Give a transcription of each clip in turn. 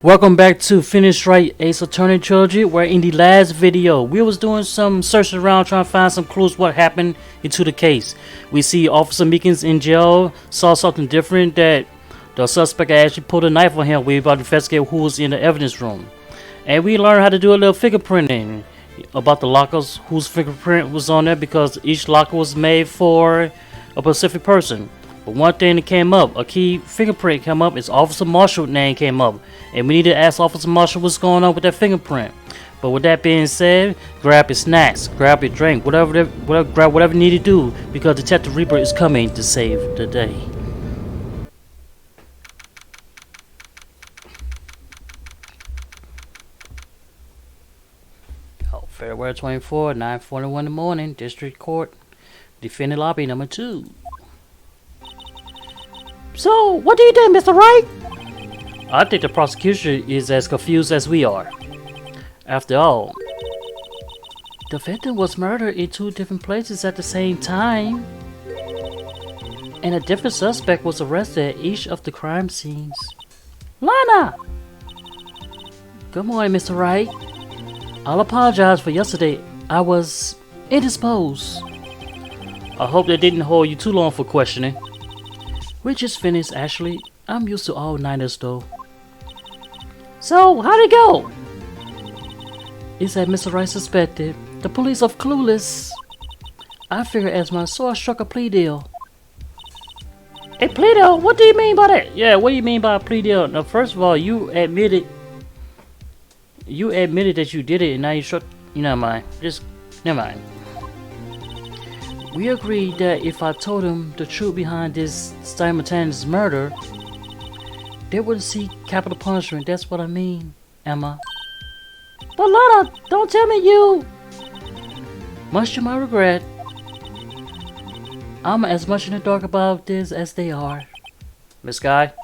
Welcome back to Phoenix Wright Ace Attorney Trilogy, where in the last video we was doing some searching around trying to find some clues what happened into the case. We see Officer Meekins in jail, saw something different, that the suspect actually pulled a knife on him. We about to investigate who was in the evidence room. And we learned how to do a little fingerprinting about the lockers, whose fingerprint was on there, because each locker was made for a specific person. But one thing that came up, a key fingerprint came up, is Officer Marshall's name came up. And we need to ask Officer Marshall what's going on with that fingerprint. But with that being said, grab your snacks, grab your drink, grab whatever you need to do, because Detective Reaper is coming to save the day. February 24, 9:41 in the morning, District Court, Defendant Lobby number 2. So, what do you think, Mr. Wright? I think the prosecution is as confused as we are. After all, the victim was murdered in 2 different places at the same time, and a different suspect was arrested at each of the crime scenes. Lana! Good morning, Mr. Wright. I'll apologize for yesterday. I was indisposed. I hope that didn't hold you too long for questioning. We just finished, Ashley. I'm used to all-nighters though. So, how'd it go? It's as Mr. Wright suspected. The police are clueless. I figured as much, so I struck a plea deal. A plea deal? What do you mean by that? Yeah, what do you mean by a plea deal? Now, first of all, you admitted that you did it, and now you struck. You know, mind. Just never mind. We agreed that if I told him the truth behind this simultaneous murder, they would seek capital punishment. That's what I mean, Emma. But Lana, don't tell me you... Much to my regret, I'm as much in the dark about this as they are. Miss Guy?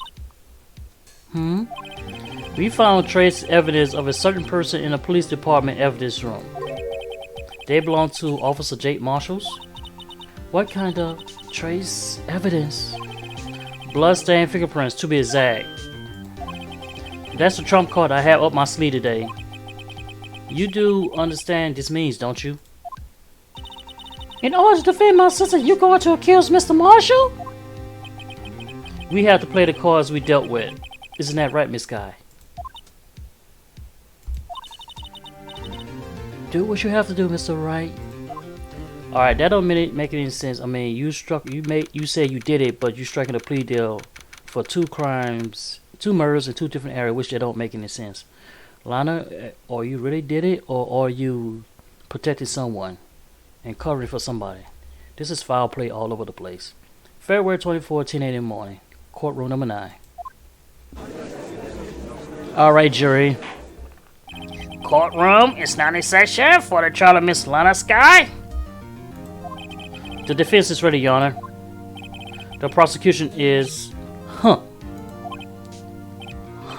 We found trace evidence of a certain person in the police department evidence room. They belong to Officer Jake Marshalls. What kind of trace evidence? Bloodstained fingerprints, to be exact. That's the trump card I have up my sleeve today. You do understand this means, don't you? In order to defend my sister, you're going to accuse Mr. Marshall? We have to play the cards we dealt with. Isn't that right, Miss Guy? Do what you have to do, Mr. Wright. Alright, that don't make any sense. I mean, you said you did it, but you striking a plea deal for 2 crimes, 2 murders in 2 different areas, which they don't make any sense. Lana, or you really did it, or are you protecting someone and covering for somebody? This is foul play all over the place. February 24, 10 a.m. in the morning, courtroom number 9. Alright, jury. Courtroom is now in session for the trial of Miss Lana Sky. The defense is ready, Your Honor. The prosecution is... Huh?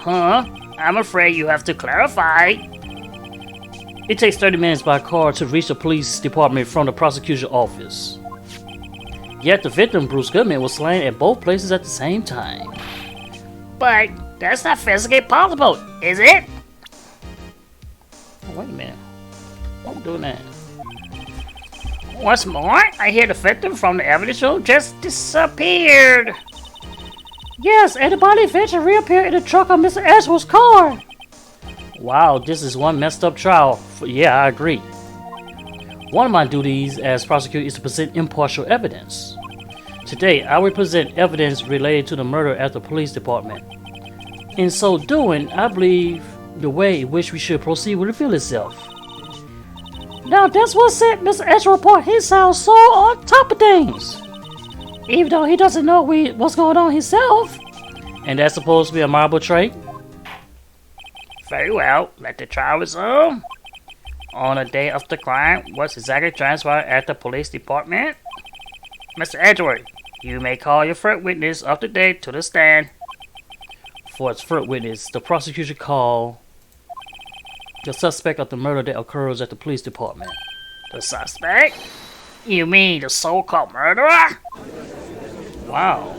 I'm afraid you have to clarify. It takes 30 minutes by car to reach the police department from the prosecution office. Yet the victim, Bruce Goodman, was slain at both places at the same time. But that's not physically possible, is it? Oh, wait a minute. I'm doing that. Once more, I hear the victim from the evidence room just disappeared. Yes, and the body eventually reappeared in the trunk of Mr. Edgeworth's car. Wow, this is one messed up trial. Yeah, I agree. One of my duties as prosecutor is to present impartial evidence. Today, I will present evidence related to the murder at the police department. In so doing, I believe the way in which we should proceed will reveal itself. Now that's what set Mr. Edgeworth apart. He sounds so on top of things. Even though he doesn't know what's going on himself. And that's supposed to be a marble trait? Very well, let the trial resume. On the day of the crime, what's exactly transpired at the police department? Mr. Edgeworth, you may call your first witness of the day to the stand. For its first witness, the prosecution called the suspect of the murder that occurs at the police department. The suspect? You mean the so-called murderer? Wow.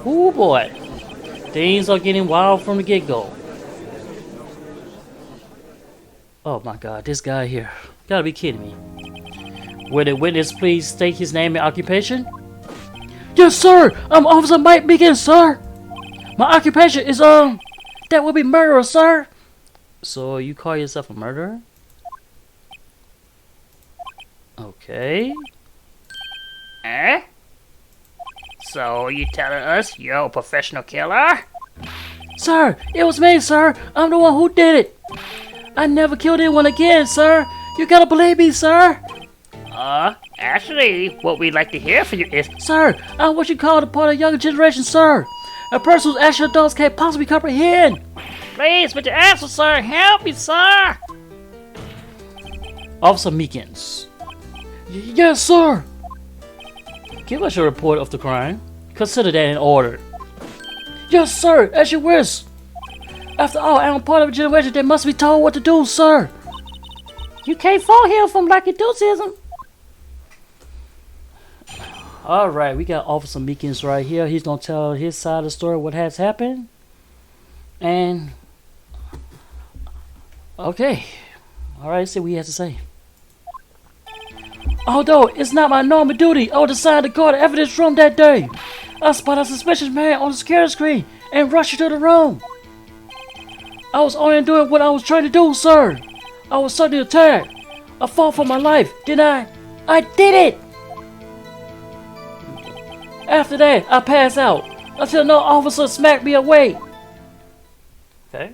Oh boy. Things are getting wild from the get-go. Oh my god, this guy here. Gotta be kidding me. Will the witness please state his name and occupation? Yes, sir! I'm Officer Mike Meekins, sir! My occupation is, that would be murderer, sir! So, you call yourself a murderer? Okay. Eh? So you telling us you're a professional killer? Sir, it was me, sir! I'm the one who did it! I never killed anyone again, sir! You gotta believe me, sir! Actually, what we'd like to hear from you is... Sir, I'm what you call the part of the younger generation, sir! A person whose actual adults can't possibly comprehend! Please, with your answer, sir! Help me, sir! Officer Meekins. Yes, sir! Give us your report of the crime. Consider that in order. Yes, sir, as you wish! After all, I'm part of a generation that must be told what to do, sir! You can't fault him from black enthusiasm. Alright, we got Officer Meekins right here. He's gonna tell his side of the story, what has happened. And... okay. Alright, see what he has to say. Although it's not my normal duty, I was assigned to guard the evidence room that day. I spotted a suspicious man on the security screen and rushed into the room. I was only doing what I was trying to do, sir. I was suddenly attacked. I fought for my life, didn't I? I did it! After that, I passed out until no officer smacked me awake. Okay.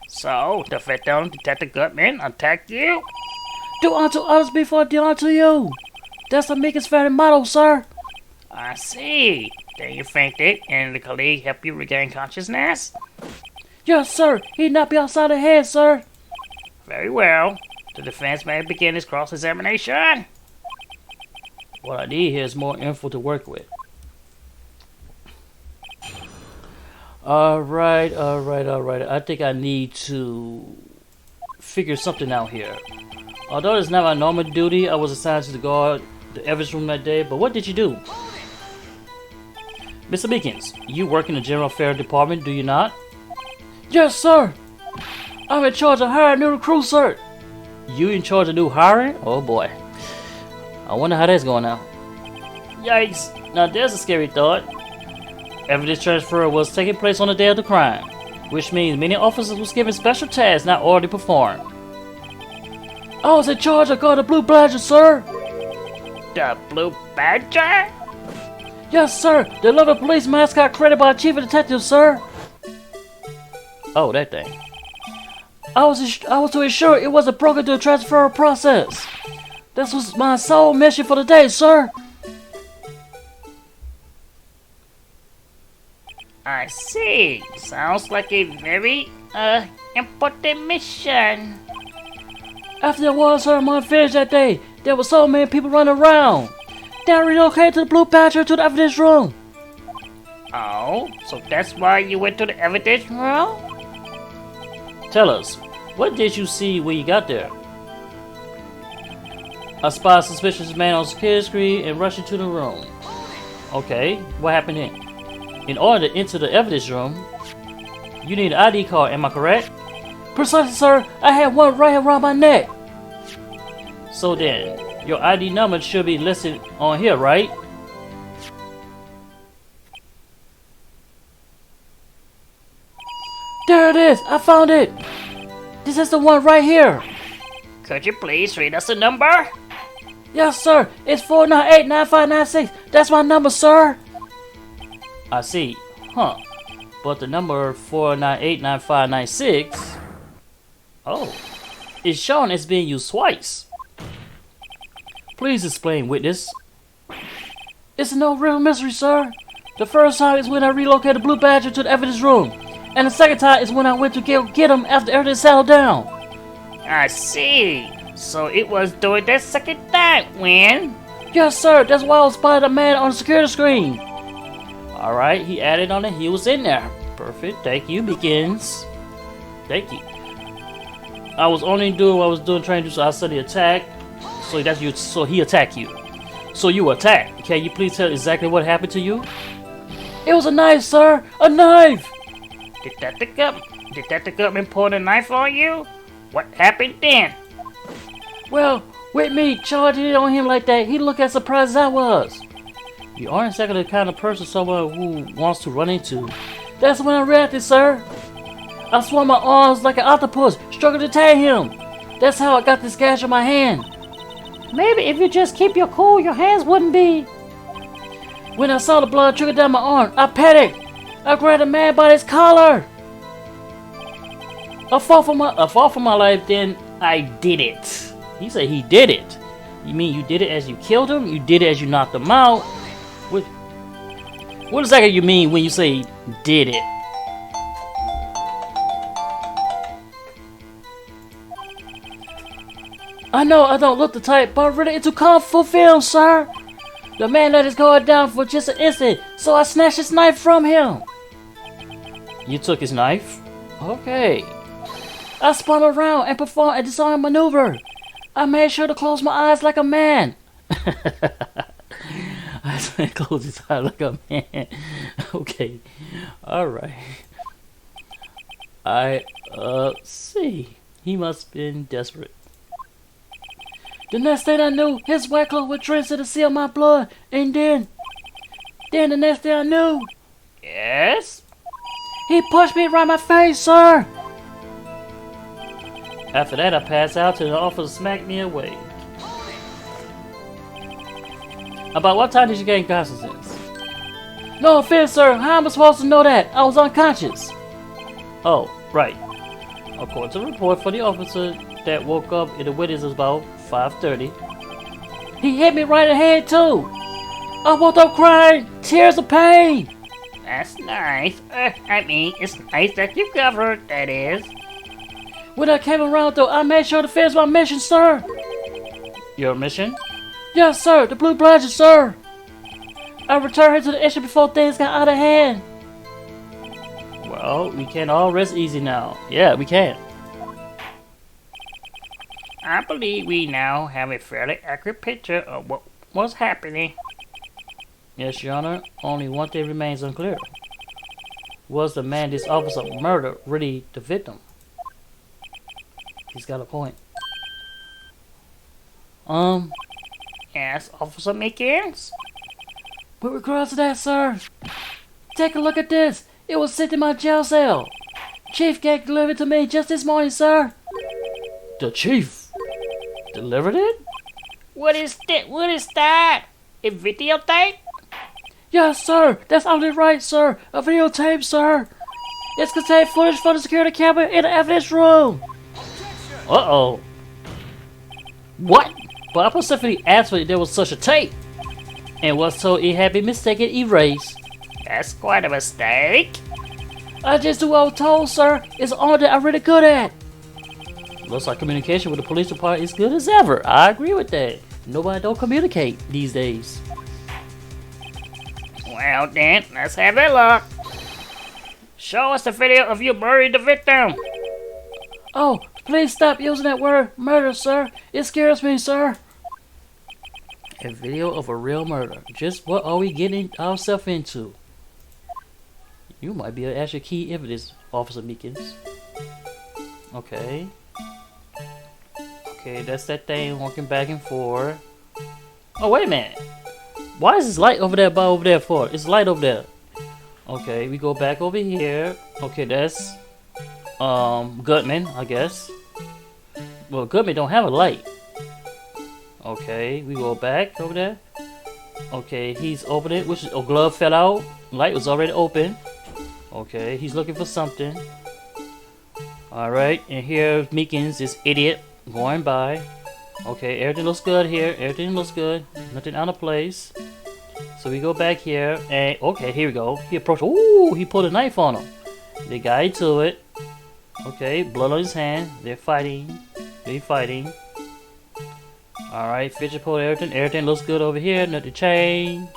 So, the victim, Detective Goodman, attacked you? Do unto others before I do unto you. That's the Meekins family motto, sir. I see. Then you fainted, and the colleague helped you regain consciousness? Yes, sir. He knocked me outside the head, sir. Very well. The defense may begin its cross-examination. What I need here is more info to work with. Alright. I think I need to figure something out here. Although it's not my normal duty, I was assigned to guard the evidence room that day, but what did you do? Mr. Meekins, you work in the General Affairs Department, do you not? Yes, sir! I'm in charge of hiring new recruits, sir! You in charge of new hiring? Oh boy. I wonder how that's going now. Yikes! Now there's a scary thought. Evidence transfer was taking place on the day of the crime, which means many officers was given special tasks not already performed. I was in charge of guarding the Blue Badger, sir! The Blue Badger? Yes, sir! The lovely police mascot created by Chief of Detectives, sir! Oh, that thing. I was to ensure it wasn't broken through the transfer process. This was my sole mission for the day, sir! I see. Sounds like a very, important mission. After the war ceremony finished that day, there were so many people running around. They relocated to the Blue Badger to the evidence room. Oh, so that's why you went to the evidence room? Tell us, what did you see when you got there? I spotted a suspicious man on the security screen and rushed into the room. Okay, what happened then? In order to enter the evidence room, you need an ID card, am I correct? Precisely, sir. I had one right around my neck. So then, your ID number should be listed on here, right? There it is! I found it! This is the one right here! Could you please read us the number? Yes, sir! It's 498-9596! That's my number, sir! I see. Huh. But the number 498-9596... oh. It's shown as being used twice. Please explain, witness. It's no real mystery, sir. The first time is when I relocated Blue Badger to the evidence room. And the second time is when I went to get him after everything settled down. I see. So it was during that second time when... Yes, sir. That's why I spotted a man on the security screen. Alright, he added on it. He was in there. Perfect. Thank you. Begins. Thank you. I was only doing what I was doing, trying to do, so I suddenly attacked. So that's you. So he attacked you. So you were attacked. Can you please tell exactly what happened to you? It was a knife, sir! A knife! Detective Gutman pulled a knife on you? What happened then? Well, with me charging it on him like that, he looked as surprised as I was. You aren't exactly the kind of person someone who wants to run into. That's when I reacted, sir. I swung my arms like an octopus, struggled to tag him. That's how I got this gash on my hand. Maybe if you just keep your cool, your hands wouldn't be. When I saw the blood trickle down my arm, I panicked. I grabbed the man by his collar. I fought for my life, then I did it. He said he did it. You mean you did it as you killed him? You did it as you knocked him out? What exactly you mean when you say did it? I know I don't look the type, but I'm really into kung fu films, sir. The man let his guard down for just an instant, so I snatched his knife from him. You took his knife? Okay. I spun around and performed a disarm maneuver. I made sure to close my eyes like a man. I said close his eyes like a man. Okay. Alright. See. He must have been desperate. The next thing I knew, his white cloth was drenched to seal my blood. And then the next thing I knew, Yes? he punched me right in my face, sir. After that, I passed out till the officer smacked me away. About what time did you gain consciousness? No offense, sir. How am I supposed to know that? I was unconscious. Oh, right. According to the report for the officer that woke up in the witness was about 5:30. He hit me right in the head too. I woke up crying, tears of pain. That's nice. It's nice that you covered, that is. When I came around though, I made sure to finish my mission, sir. Your mission? Yes, sir. The Blue Blanket, sir. I returned her to the issue before things got out of hand. Well, we can all rest easy now. Yeah, we can. I believe we now have a fairly accurate picture of what was happening. Yes, Your Honor. Only one thing remains unclear. Was the man this officer murdered really the victim? He's got a point. Yes, Officer Meekins? With regards to that, sir, take a look at this. It was sent in my jail cell. Chief Gag delivered to me just this morning, sir. The chief delivered it? What is that? What is that? A videotape? Yes, sir. That's only right, sir. A videotape, sir. It's contained footage from the security camera in the evidence room. Uh-oh. What? But I specifically asked for if there was such a tape, and was told it had been mistaken erased. That's quite a mistake. I just do what I was told, sir. It's all that I'm really good at. Looks like communication with the police department is good as ever. I agree with that. Nobody don't communicate these days. Well then, let's have a look. Show us the video of you murdering the victim. Oh, please stop using that word murder, sir. It scares me, sir. A video of a real murder. Just what are we getting ourselves into? You might be an actual key evidence, Officer Meekins. Okay. Okay, that's that thing walking back and forth. Oh, wait a minute. Why is this light over there by over there for? It's light over there. Okay, we go back over here. Okay, that's Gutman, I guess. Well, Gutman don't have a light. Okay, we go back over there. Okay, he's opening, which a glove fell out. Light was already open. Okay, he's looking for something. Alright, and here Meekins, this idiot, going by. Okay, everything looks good here. Everything looks good. Nothing out of place. So we go back here, and okay, here we go. He approached. Ooh, he pulled a knife on him. They got into it. Okay, blood on his hand. They're fighting. They're fighting. Alright, fidget pulled everything. Everything looks good over here. Nothing change.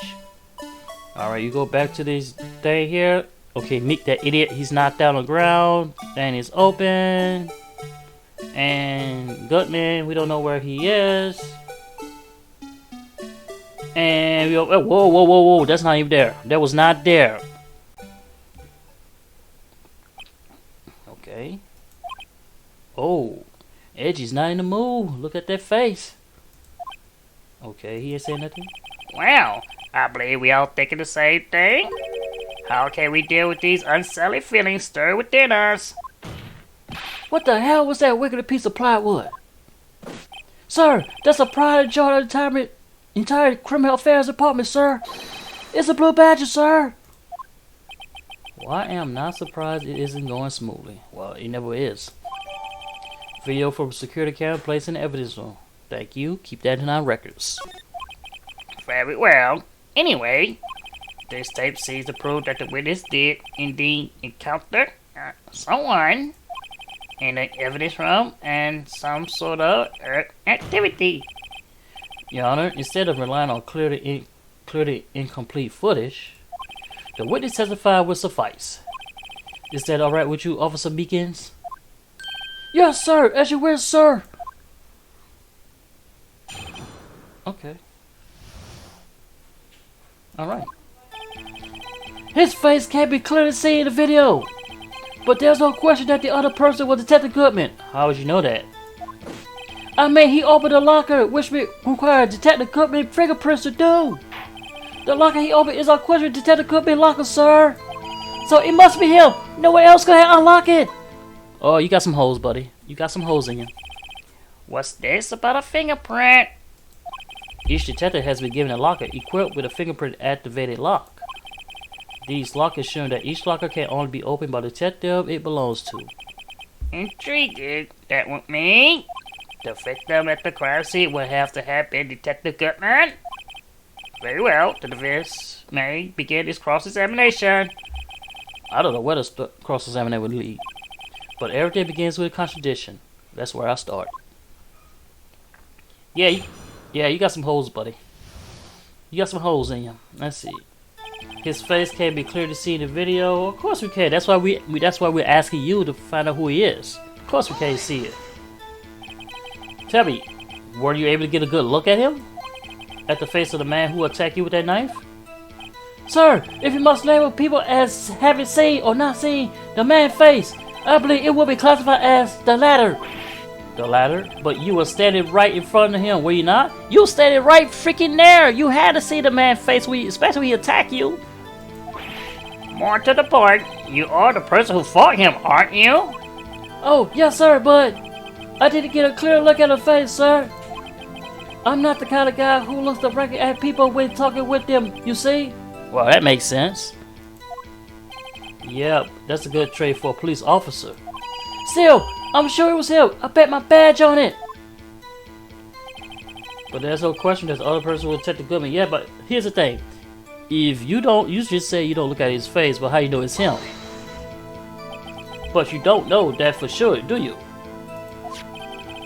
Alright, you go back to this thing here. Okay, Meek, that idiot, he's knocked down on the ground. Thing is open. And Gutman, we don't know where he is. And we go, whoa, that's not even there. That was not there. Oh, Edgy's not in the mood. Look at that face. Okay, he ain't saying nothing. Well, I believe we all thinking the same thing. How can we deal with these unsettling feelings stirred within us? What the hell was that wicked piece of plywood? Sir, that's a pride and joy of the entire criminal affairs department, sir. It's a blue badger, sir. Well, I am not surprised it isn't going smoothly. Well, it never is. Video from security camera placed in the evidence room. Thank you. Keep that in our records. Very well. Anyway, this tape seems to prove that the witness did indeed encounter someone in the evidence room and some sort of activity. Your Honor, instead of relying on clearly incomplete footage, the witness testified will suffice. Is that alright with you, Officer Meekins? Yes, sir. As you wish, sir. Okay. Alright. His face can't be clearly seen in the video. But there's no question that the other person was Detective Goodman. How would you know that? I mean, he opened the locker, which required Detective Goodman fingerprints to do. The locker he opened is unquestionably Detective Goodman's locker, sir. So it must be him. No one else can unlock it. Oh, you got some holes, buddy. You got some holes in you. What's this about a fingerprint? Each detective has been given a locker equipped with a fingerprint activated lock. These lockers show that each locker can only be opened by the detective it belongs to. Intrigued. That would mean the victim at the crime scene would have to have been Detective Goodman. Very well, the defense may begin its cross-examination. I don't know where the cross-examination would lead, but everything begins with a contradiction. That's where I start. Yeah, you got some holes, buddy. You got some holes in you. Let's see. His face can't be clearly seen in the video. Of course we can. That's why we're asking you to find out who he is. Of course we can't see it. Tell me, were you able to get a good look at him? At the face of the man who attacked you with that knife? Sir, if you must label people as having seen or not seen the man's face, I believe it will be classified as the latter. The latter? But you were standing right in front of him, were you not? You were standing right freaking there. You had to see the man's face, especially when he attacked you. More to the point, you are the person who fought him, aren't you? Oh, yes, sir, but I didn't get a clear look at the face, sir. I'm not the kind of guy who looks directly at people when talking with them, you see? Well, that makes sense. Yep, that's a good trait for a police officer. Still, I'm sure it was him. I bet my badge on it. But there's no question that the other person will Detective Goodman. Yeah, but here's the thing. If you don't, you just say you don't look at his face, but how you know it's him? But you don't know that for sure, do you?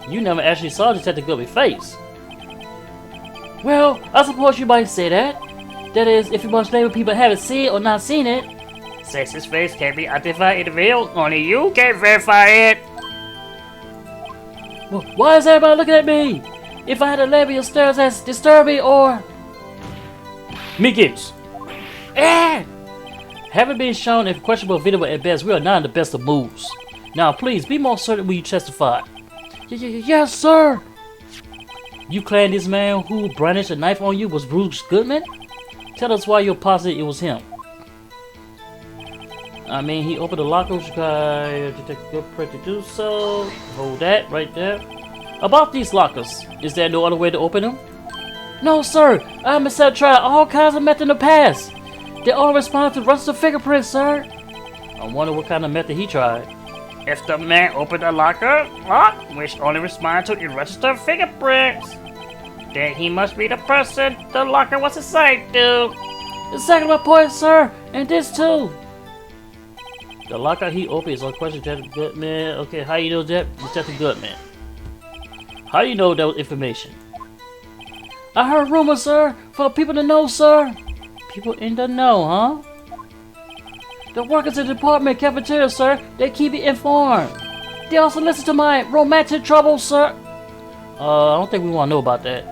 You never actually saw Detective Goodman's face. Well, I suppose you might say that. That is, if you must label people haven't seen it or not seen it. Since his face can't be identified in the video, only you can verify it. Well, why is everybody looking at me? If I had a label your stares as disturbing or... Meekins! Having been shown a questionable video at best, we are not in the best of moods. Now, please, be more certain when you testify. Yes, sir! You claim this man who brandished a knife on you was Bruce Goodman? Tell us why you're positive it was him. I mean, he opened the locker, which required Detective Goodman to do so. Hold that right there. About these lockers, is there no other way to open them? No, sir. I myself tried all kinds of methods in the past. They all respond to register fingerprints, sir. I wonder what kind of method he tried. If the man opened the locker lock, which only responds to irregistered fingerprints, then he must be the person the locker was assigned to. Exactly my point, sir. And this too. The locker he opened is on question Detective Goodman. Okay, how you know that? Detective Goodman. How you know that information? I heard rumors, sir, for people to know, sir. People in the know, huh? The workers in the department cafeteria, sir, they keep me informed. They also listen to my romantic troubles, sir. I don't think we want to know about that.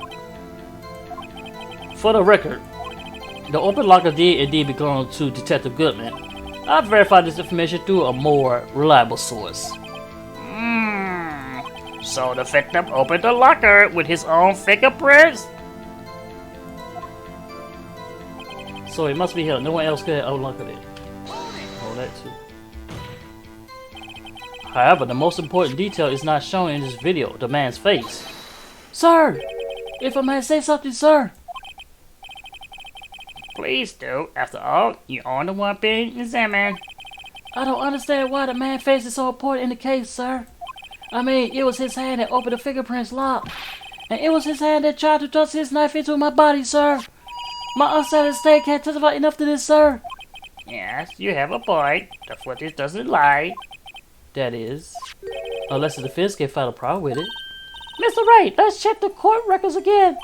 For the record, the open locker did indeed belong to Detective Goodman. I've verified this information through a more reliable source. So the victim opened the locker with his own fingerprints? So it must be him. No one else could unlock it. Oh, that too. However, the most important detail is not shown in this video, the man's face. Sir! If I may say something, sir! Please do. After all, you are the one being examined. I don't understand why the man's face is so important in the case, sir. I mean, it was his hand that opened the fingerprints lock. And it was his hand that tried to thrust his knife into my body, sir. My unsettled state can't testify enough to this, sir. Yes, you have a point. The footage doesn't lie. That is. Unless the defense can find a problem with it. Mr. Wright, let's check the court records again.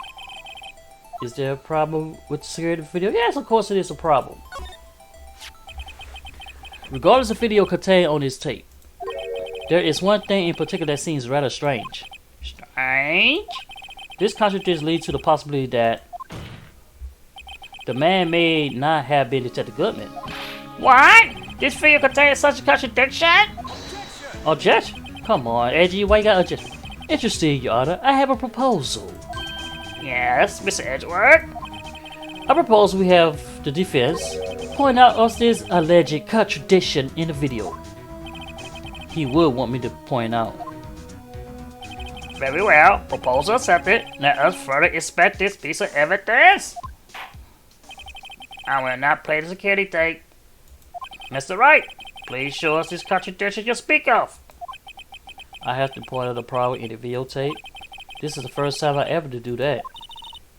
Is there a problem with the security video? Yes, of course it is a problem. Regardless of video contained on this tape, there is one thing in particular that seems rather strange. Strange? This contradiction leads to the possibility that the man may not have been Detective Goodman. What? This video contains such a contradiction? Objection? Come on, Edgy, why you got objection? Interesting, Your Honor. I have a proposal. Yes, Mr. Edgeworth. I propose we have the defense point out us this alleged contradiction in the video. He would want me to point out. Very well. Proposal accepted. Let us further inspect this piece of evidence. I will not play the security tape. Mr. Wright, please show us this contradiction you speak of. I have to point out the problem in the videotape. This is the first time I ever to do that.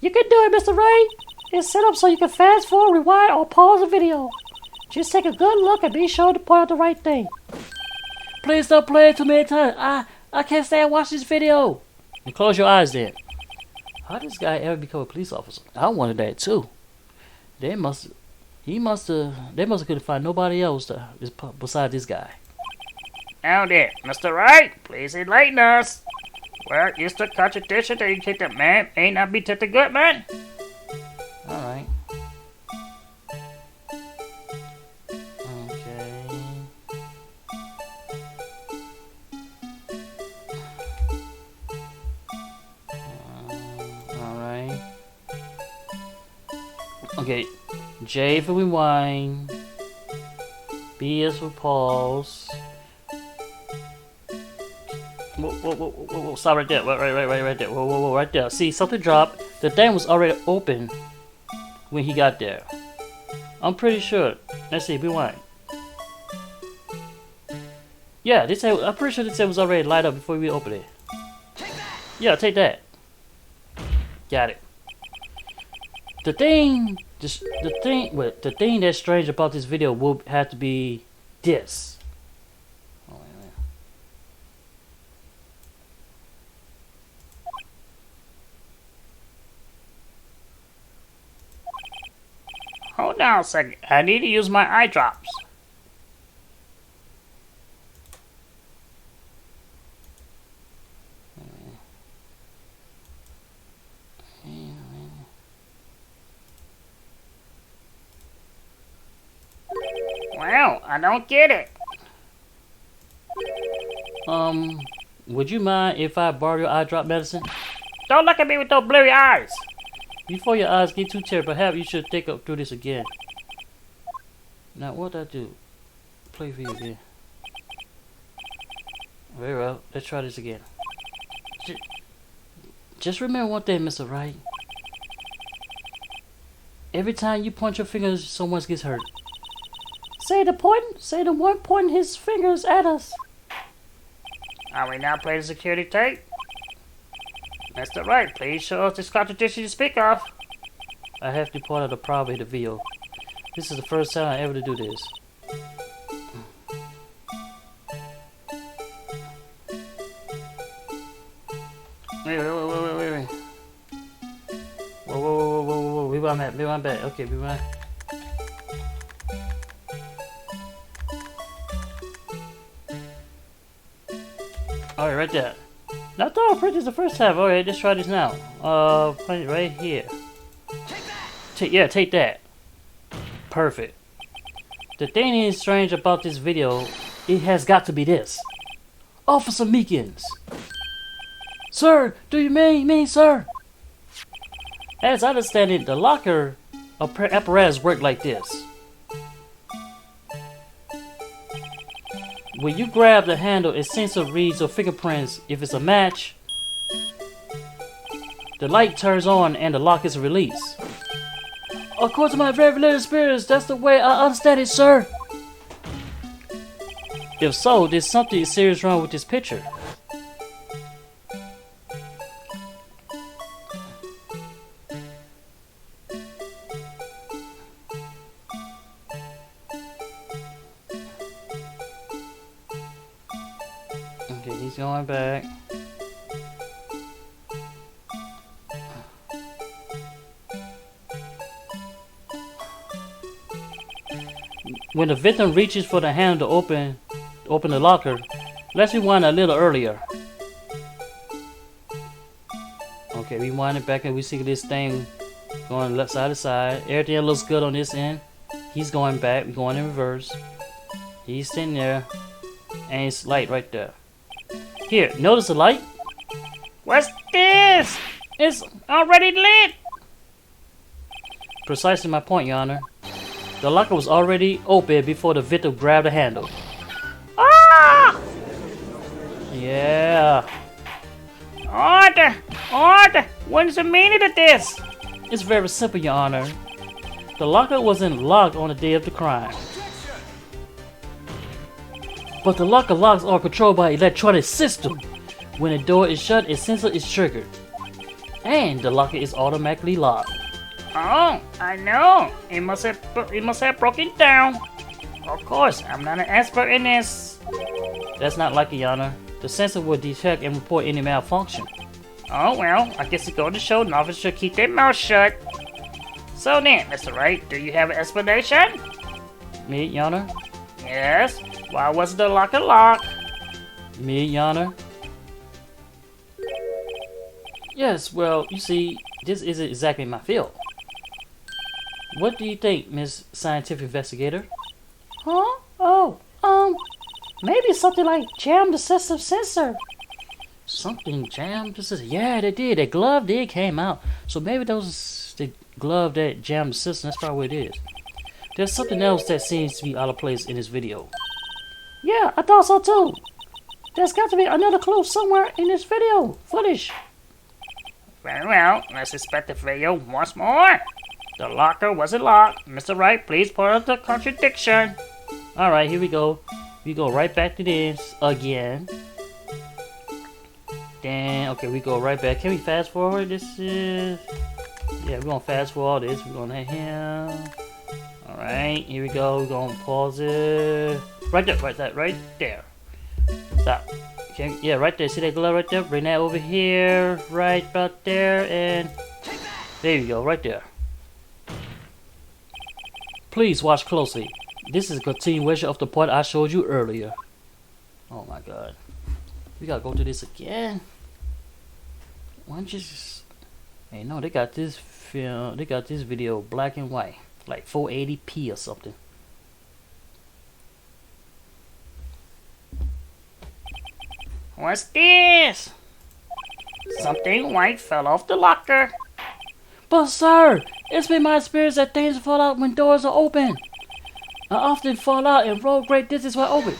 You can do it, Mr. Wright. It's set up so you can fast forward, rewind, or pause the video. Just take a good look and be sure to point out the right thing. Please don't play it too many times. I can't stand watch this video. And close your eyes then. How did this guy ever become a police officer? I wanted that too. They must couldn't find nobody else besides this guy. Now then, Mr. Wright, please enlighten us. Where is the contradiction that you think the man may not be Detective Goodman? Alright. Okay. Alright. Okay. J for rewind. B is for pause. Whoa, stop right there. Right there. Whoa, right there. See, something dropped. The thing was already open when he got there. I'm pretty sure. Let's see, rewind. Yeah, I'm pretty sure this thing was already light up before we opened it. Yeah, take that. Got it. The thing that's strange about this video will have to be this. Hold on a second. I need to use my eye drops. Well, I don't get it. Would you mind if I borrow your eye drop medicine? Don't look at me with those blurry eyes. Before your eyes get too teary, perhaps you should think up through this again. Now, what'd I do? Play for you again. Very well. Let's try this again. Just remember one thing, Mr. Wright. Every time you point your fingers, someone gets hurt. Say the one pointing his fingers at us. Are we now playing the security tape? Mr. Wright, please show us this contradiction you speak of. I have to point out the problem in the video. This is the first time I ever to do this. Wait. Whoa. Rewind back. Okay, rewind. Alright, right there. I thought I printed this the first time. Alright, let's try this now. Put it right here. Take that. Perfect. The thing is strange about this video, it has got to be this. Officer Meekins. Sir, do you mean, sir? As I understand it, the locker apparatus worked like this. When you grab the handle, a sensor reads your fingerprints. If it's a match, the light turns on and the lock is released. According to my very little experience, that's the way I understand it, sir. If so, there's something serious wrong with this picture. Okay, he's going back. When the victim reaches for the handle to open the locker, let's rewind a little earlier. Okay, rewind it back and we see this thing going left side to side. Everything looks good on this end. He's going back, we're going in reverse. He's sitting there, and it's light right there. Here, notice the light? What's this? It's already lit. Precisely my point, Your Honor. The locker was already open before the victim grabbed the handle. Ah! Yeah. Order! What is the meaning of this? It's very simple, Your Honor. The locker wasn't locked on the day of the crime. But the locker locks are controlled by an electronic system. When the door is shut, a sensor is triggered. And the locker is automatically locked. Oh, I know. It must have broken down. Of course, I'm not an expert in this. That's not likely, Your Honor. The sensor will detect and report any malfunction. Oh well, I guess it goes to show an officer should keep their mouth shut. So then, Mr. Wright, do you have an explanation? Me, Your Honor? Yes. Why wasn't the locker locked? Me, Your Honor? Yes, well, you see, this isn't exactly my field. What do you think, Miss Scientific Investigator? Huh? Oh, maybe something like jam the system sensor. Something jammed the system. Yeah, they did. That glove did came out. So maybe that was the glove that jammed the system. That's probably what it is. There's something else that seems to be out of place in this video. Yeah, I thought so too. There's got to be another clue somewhere in this video footage. Very well, let's inspect the video once more. The locker wasn't locked. Mr. Wright, please point out the contradiction. Alright, here we go. We go right back to this again. Then, okay, we go right back. Can we fast forward? This is... Yeah, we're going to fast forward all this. We're going to hit him. Alright, here we go. We're going to pause it. Right there. Stop. Okay, yeah, right there. See that glove right there? Bring that over here. Right about there. And there you go, right there. Please watch closely. This is a continuation of the part I showed you earlier. Oh my god. We gotta go through this again. Why don't you just... Hey, no, they got this film, they got this video black and white. Like 480p or something. What's this? Something white fell off the locker. But sir, it's been my experience that things fall out when doors are open. I often fall out and roll great distance while open.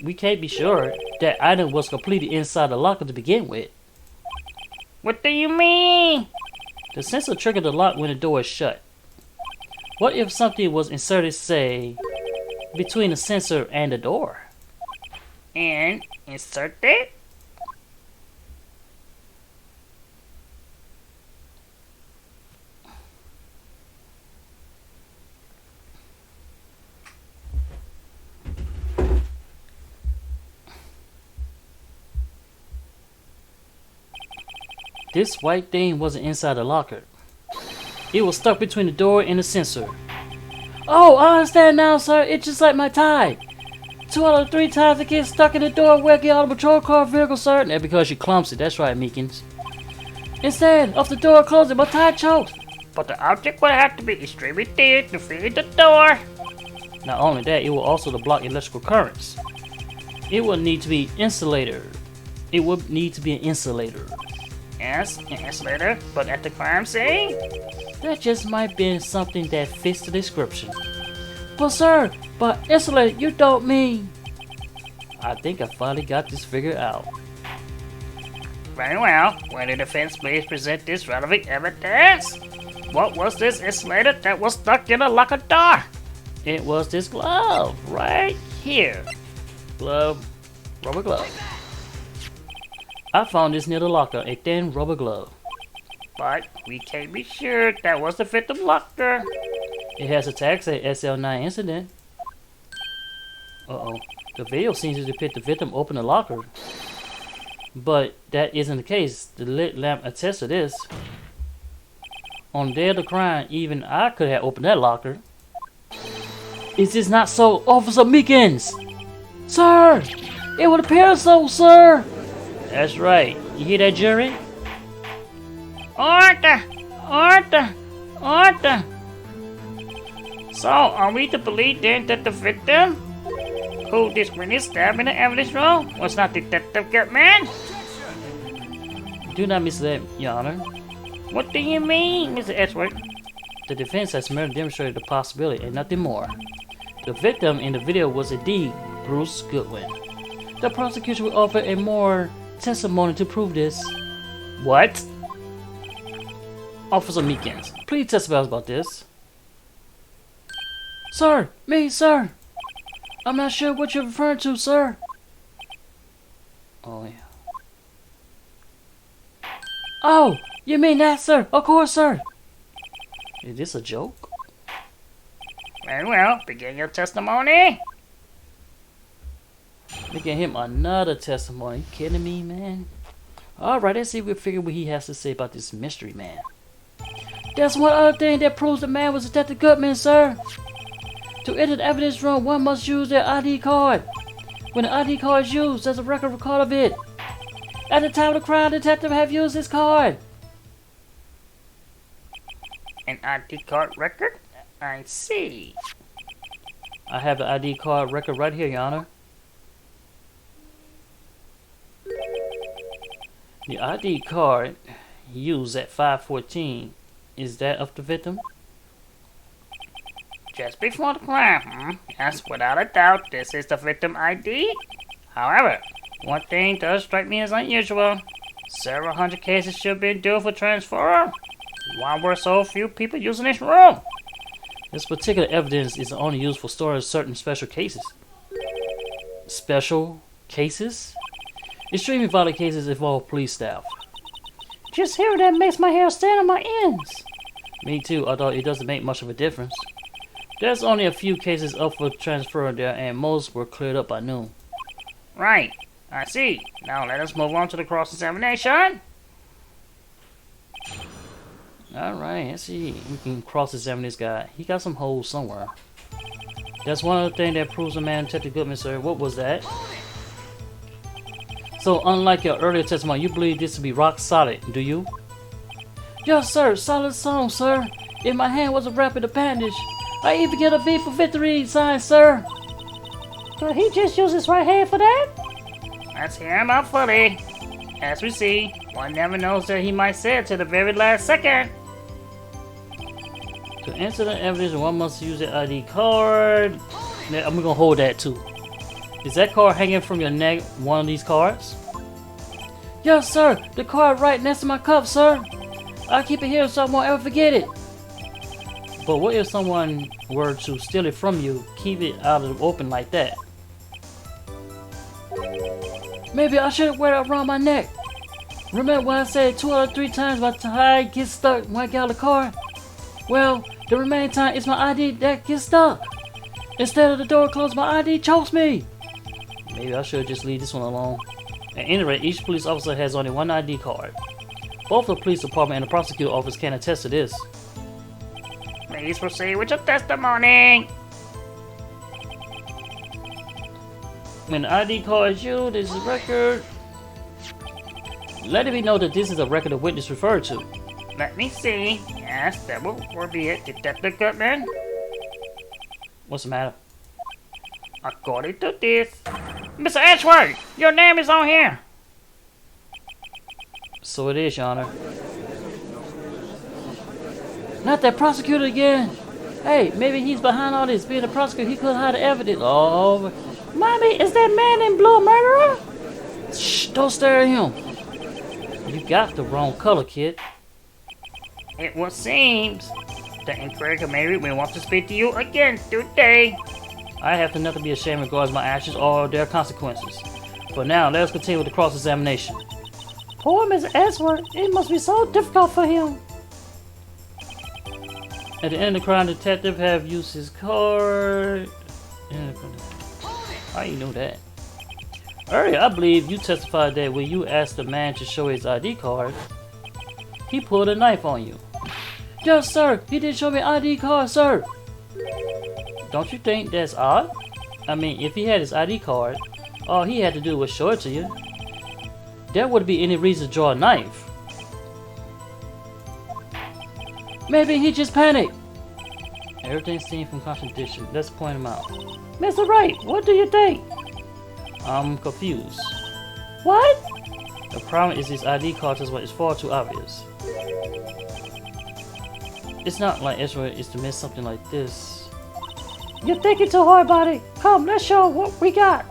We can't be sure that item was completely inside the locker to begin with. What do you mean? The sensor triggered the lock when the door is shut. What if something was inserted, say, between the sensor and the door? And insert it? This white thing wasn't inside the locker. It was stuck between the door and the sensor. Oh, I understand now, sir. It's just like my tie. 2 out of 3 times it gets stuck in the door where I get out of a patrol car vehicle, sir. That's because you're clumsy. That's right, Meekins. Instead of the door closing, my tie choked. But the object would have to be extremely thin to fit in the door. Not only that, it will also block electrical currents. It will need to be insulated. It would need to be an insulator. Yes, an insulator, but at the crime scene? That just might be something that fits the description. But sir, by insulator, you don't mean... I think I finally got this figured out. Very well. Will the defense please present this relevant evidence? What was this insulator that was stuck in a locker door? It was this glove right here. Glove, rubber glove. I found this near the locker, a thin rubber glove. But we can't be sure that was the victim locker. It has a tag say SL9 incident. Uh-oh. The video seems to depict the victim open the locker. But that isn't the case. The lit lamp attests to this. On the day of the crime, even I could have opened that locker. Is this not so, Officer Meekins? Sir, it would appear so, sir. That's right. You hear that, jury? Order! Order! Order! So, are we to believe then that the victim, who this witness stabbed in the evidence room, was not Detective Gutman? Do not mislead, Your Honor. What do you mean, Mr. Edgeworth? The defense has merely demonstrated the possibility and nothing more. The victim in the video was indeed Bruce Goodwin. The prosecutor will offer a more testimony to prove this. What? Officer Meekins, please testify about this. Sir, sir. I'm not sure what you're referring to, sir. Oh, yeah. Oh, you mean that, sir? Of course, sir. Is this a joke? Very well, begin your testimony. We get him another testimony. You kidding me, man? Alright, let's see if we figure what he has to say about this mystery man. There's one other thing that proves the man was Detective Goodman, sir. To enter the evidence room, one must use their ID card. When the ID card is used, there's a record of it. At the time of the crime, the detective have used his card. An ID card record? I see. I have the ID card record right here, Your Honor. The ID card used at 5:14, is that of the victim? Just before the crime, Yes, without a doubt, this is the victim ID. However, one thing does strike me as unusual. Several hundred cases should be due for transfer. Why were so few people using this room? This particular evidence is only used for storing certain special cases. Special cases? Extremely violent cases involve police staff. Just hearing that makes my hair stand on my ends. Me too, although it doesn't make much of a difference. There's only a few cases up for transfer there, and most were cleared up by noon. Right, I see. Now let us move on to the cross-examination. Alright, let's see. We can cross-examine this guy. He got some holes somewhere. That's one other thing that proves a man Detective Goodman, sir. What was that? So, unlike your earlier testimony, you believe this to be rock solid, do you? Yes, sir. Solid stone, sir. In my hand was a wrap with a bandage. I even get a V for victory sign, sir. Did he just use his right hand for that? Let's hear him out fully. As we see, one never knows that he might say it to the very last second. To answer the evidence, one must use the ID card. Now, I'm gonna hold that too. Is that card hanging from your neck, one of these cards? Yes, sir. The card right next to my cup, sir. I'll keep it here so I won't ever forget it. But what if someone were to steal it from you, keep it out of the open like that? Maybe I should wear it around my neck. Remember when I said 2 or 3 times my tie gets stuck when I get out of the car? Well, the remaining time it's my ID that gets stuck. Instead of the door closed, my ID chokes me. Maybe I should just leave this one alone. At any rate, each police officer has only one ID card. Both the police department and the prosecutor office can attest to this. Please proceed with your testimony. When the ID card is used, this is a record. Let it be known that this is a record the witness referred to. Let me see. Yes, that will be it, Detective Goodman. What's the matter? According to this, Mr. Edgeworth, your name is on here. So it is, Your Honor. Not that prosecutor again. Hey, maybe he's behind all this. Being a prosecutor, he could hide the evidence. Oh, Mommy, is that man in blue a murderer? Shh, don't stare at him. You got the wrong color, kid. It would seems the inquiry committee will want to speak to you again today. I have to nothing be ashamed regards my actions or their consequences. For now, let us continue with the cross-examination. Poor Mr. Edgeworth. It must be so difficult for him. At the end, the crime detective have used his card. How you know that? Earlier, I believe you testified that when you asked the man to show his ID card, he pulled a knife on you. Yes, sir. He did show me ID card, sir. Don't you think that's odd? I mean, if he had his ID card, all he had to do was show it to you. There wouldn't be any reason to draw a knife. Maybe he just panicked. Everything seems from contradiction. Let's point him out. Mr. Wright, what do you think? I'm confused. What? The problem is his ID card is what is far too obvious. It's not like Ezra is to miss something like this. You're thinking too hard about it. Come, let's show what we got.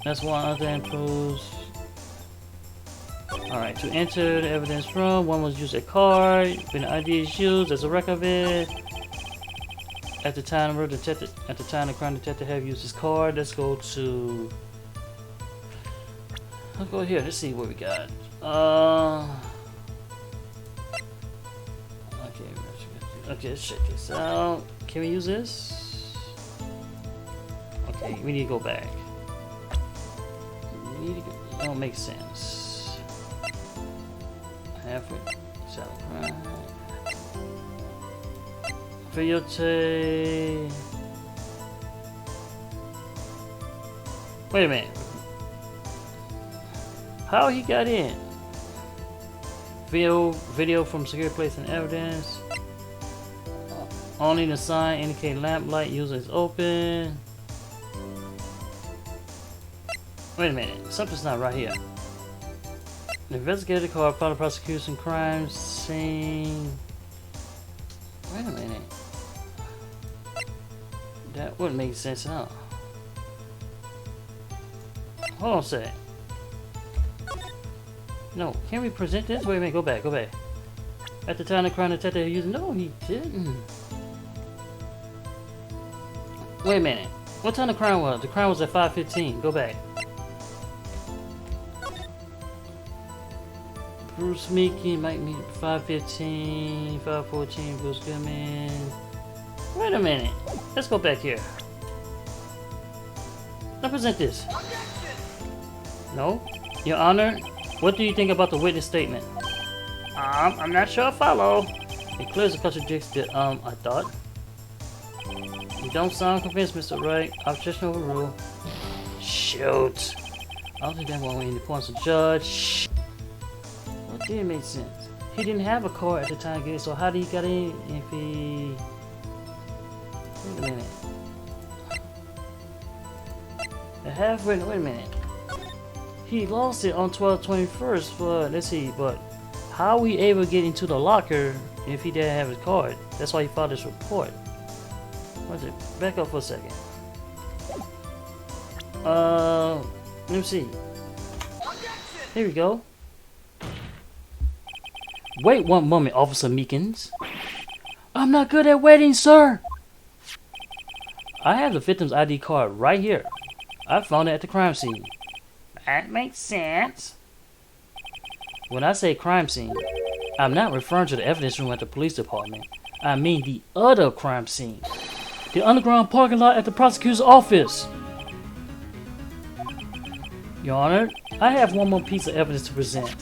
That's one other thing proves. Alright, to enter the evidence room, one must use a card. When the ID is used, there's a record of it. At the time the crime detective have used his card. Let's go to. I'll go here. Let's see what we got. Okay, let's check this out. Can we use this? Okay, we need to go back. It don't make sense. Halfway. Right. Videotape. Wait a minute. How he got in? Video from secure place and evidence. Only the sign indicate lamp light user is open. Wait a minute, something's not right here. The investigator called found the prosecution crime scene. Wait a minute. That wouldn't make sense at all. Hold on a sec. No, can we present this? Wait a minute, go back. At the time the crime detective used. No, he didn't. Wait a minute. What time the crime was? The crime was at 5:15. Go back. Bruce Meekins, Mike Meekins, 5:15, 5:14, Bruce Goodman. Wait a minute. Let's go back here. Now present this. No? Your Honor, what do you think about the witness statement? I'm not sure I follow. It clearly contradicts the I thought. You don't sound convinced, Mr. Wright. Objection overruled. Shoot. I don't think that one any points to judge. Well, it didn't make sense. He didn't have a card at the time, guys, so how did he get in if he... Wait a minute. Wait a minute. He lost it on 12/21st, but let's see, but how we able to get into the locker if he didn't have his card? That's why he filed this report. What's it? Back up for a second. Let me see. Here we go. Wait one moment, Officer Meekins. I'm not good at waiting, sir. I have the victim's ID card right here. I found it at the crime scene. That makes sense. When I say crime scene, I'm not referring to the evidence room at the police department. I mean the other crime scene. The underground parking lot at the prosecutor's office. Your Honor, I have one more piece of evidence to present.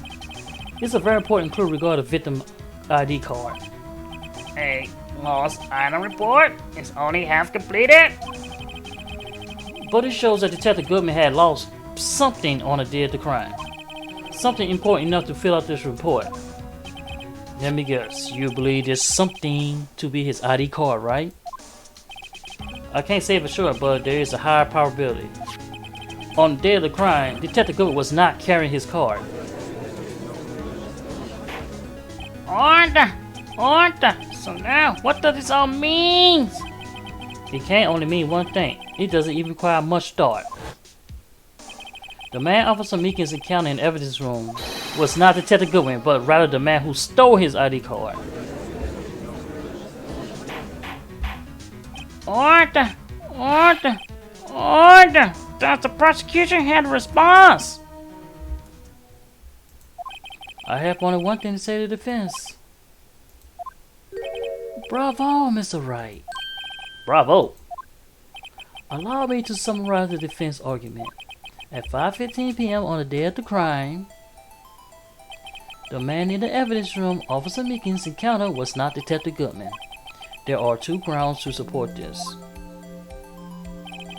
It's a very important clue regarding the victim ID card. A lost item report is only half completed. But it shows that Detective Goodman had lost something on the day of the crime. Something important enough to fill out this report. Let me guess, you believe there's something to be his ID card, right? I can't say for sure, but there is a high probability. On the day of the crime, Detective Goodman was not carrying his card. Order! Order! So now, what does this all mean? It can't only mean one thing. It doesn't even require much thought. The man Officer Meekins encountered in the evidence room was not Detective Goodwin, but rather the man who stole his ID card. Order! Order! Order! Does the prosecution have a response? I have only one thing to say to the defense. Bravo, Mr. Wright. Bravo. Allow me to summarize the defense argument. At 5:15 p.m. on the day of the crime, the man in the evidence room Officer Meekins encountered was not Detective Goodman. There are two grounds to support this.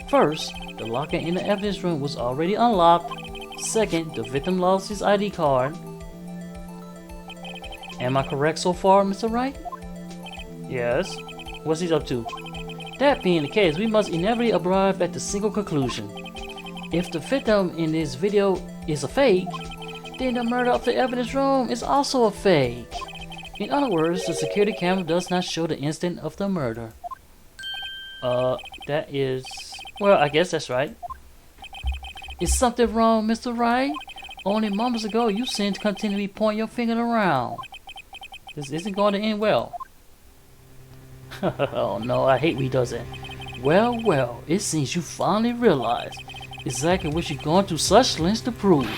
First, the locker in the evidence room was already unlocked. Second, the victim lost his ID card. Am I correct so far, Mr. Wright? Yes. What's he up to? That being the case, we must inevitably arrive at the single conclusion. If the victim in this video is a fake, then the murder of the evidence room is also a fake. In other words, the security camera does not show the instant of the murder. That is... well, I guess that's right. Is something wrong, Mr. Wright? Only moments ago, you seemed to continually point your finger around. This isn't going to end well. Oh no, I hate when he does that. Well, well, it seems you finally realized exactly what you're going through such lengths to prove.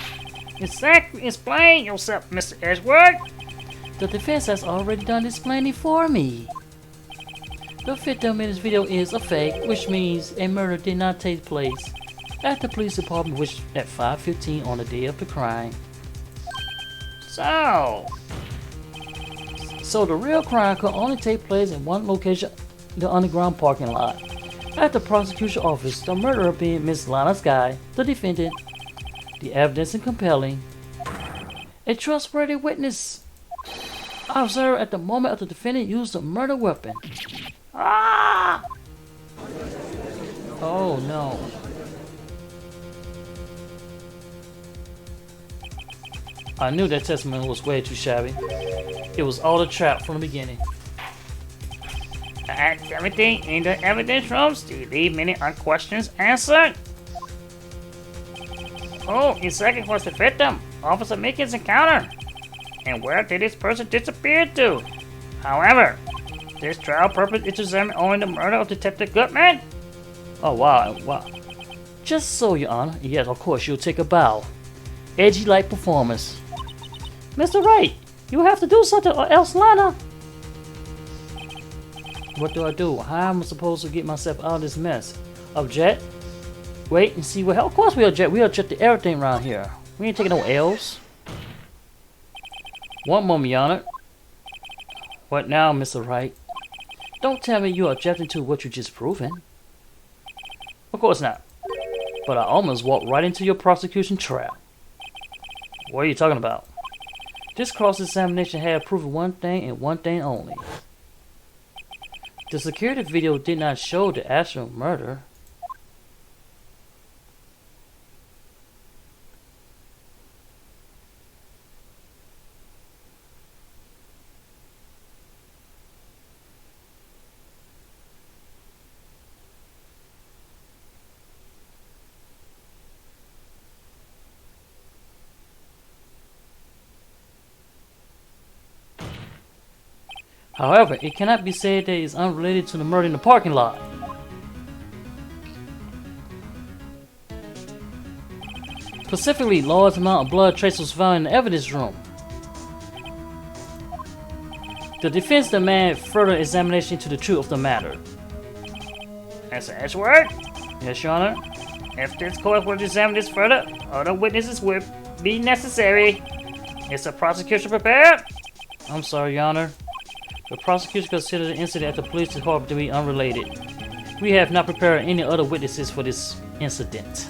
Exactly. Explain yourself, Mr. Edgeworth. The defense has already done explaining for me. The victim in this video is a fake, which means a murder did not take place at the police department, which at 5:15 on the day of the crime. So the real crime could only take place in one location, the underground parking lot. At the prosecution office, the murderer being Miss Lana Sky, the defendant, the evidence is compelling, a trustworthy witness observed at the moment of the defendant used a murder weapon. Ah! Oh no. I knew that testimony was way too shabby. It was all a trap from the beginning. Everything in the evidence rooms, do you leave many questions answered? Oh, exactly was the victim, Officer Meekins' encounter. And where did this person disappear to? However, this trial purpose is to examine only the murder of Detective Goodman. Oh wow, wow. Just so, Your Honor. Yes, of course, you'll take a bow. Edgy like performance. Mr. Wright, you have to do something or else Lana. What do I do? How am I supposed to get myself out of this mess? Object? Wait and see what. Of course we object. We object to everything around here. We ain't taking no L's. One moment, Your Honor. What now, Mr. Wright? Don't tell me you're objecting to what you just proven. Of course not. But I almost walked right into your prosecution trap. What are you talking about? This cross-examination had proven one thing and one thing only. The security video did not show the actual murder. However, it cannot be said that it is unrelated to the murder in the parking lot. Specifically, large amount of blood traces was found in the evidence room. The defense demanded further examination into the truth of the matter. Mr. Edgeworth, Yes, Your Honor. if this court were to examine this further, other witnesses would be necessary. Is the prosecution prepared? I'm sorry, Your Honor. The prosecution considered the incident at the police department to be unrelated. We have not prepared any other witnesses for this incident.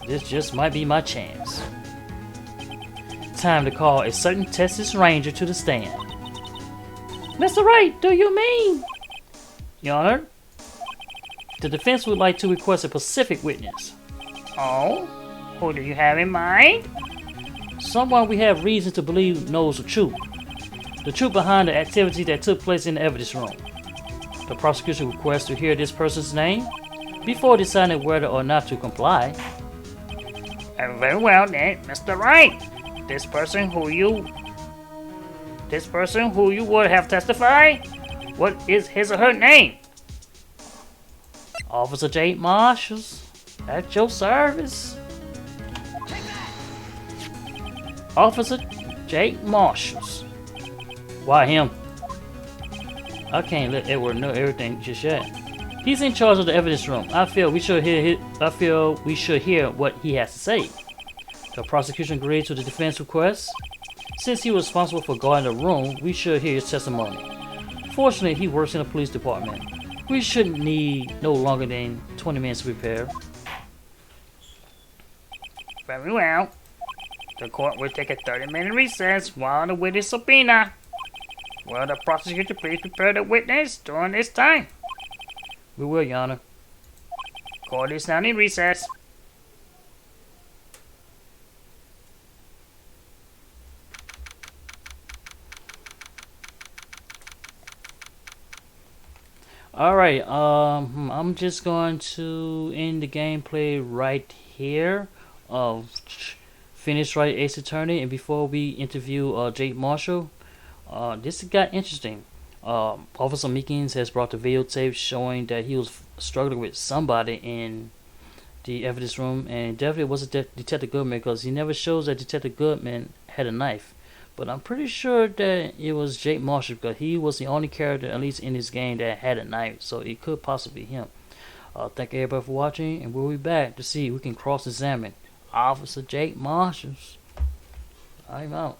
This just might be my chance. Time to call a certain Texas Ranger to the stand. Mr. Wright, do you mean? Your Honor, The defense would like to request a specific witness. Oh? Who do you have in mind? Someone we have reason to believe knows the truth. The truth behind the activity that took place in the evidence room. The prosecution requests to hear this person's name before deciding whether or not to comply. Very well then, Mr. Wright. This person who you would have testified, what is his or her name? Officer Jake Marshalls, at your service. Officer Jake Marshalls. Why him? I can't let Edward know everything just yet. He's in charge of the evidence room. I feel we should hear what he has to say. The prosecution agreed to the defense request. Since he was responsible for guarding the room, we should hear his testimony. Fortunately, he works in the police department. We shouldn't need no longer than 20 minutes to prepare. Very well. The court will take a 30-minute recess while the witness subpoena. Will the prosecutor please prepare the witness during this time? We will, Your Honor. Court is now in recess. Alright, I'm just going to end the gameplay right here of Phoenix Wright Ace Attorney, and before we interview Jake Marshall, this got interesting. Officer Meekins has brought the videotape showing that he was struggling with somebody in the evidence room, and definitely wasn't Detective Goodman, because he never shows that Detective Goodman had a knife. But I'm pretty sure that it was Jake Marshall, because he was the only character, at least in this game, that had a knife. So it could possibly be him. Thank everybody for watching, and we'll be back to see if we can cross-examine Officer Jake Marshall. I'm out.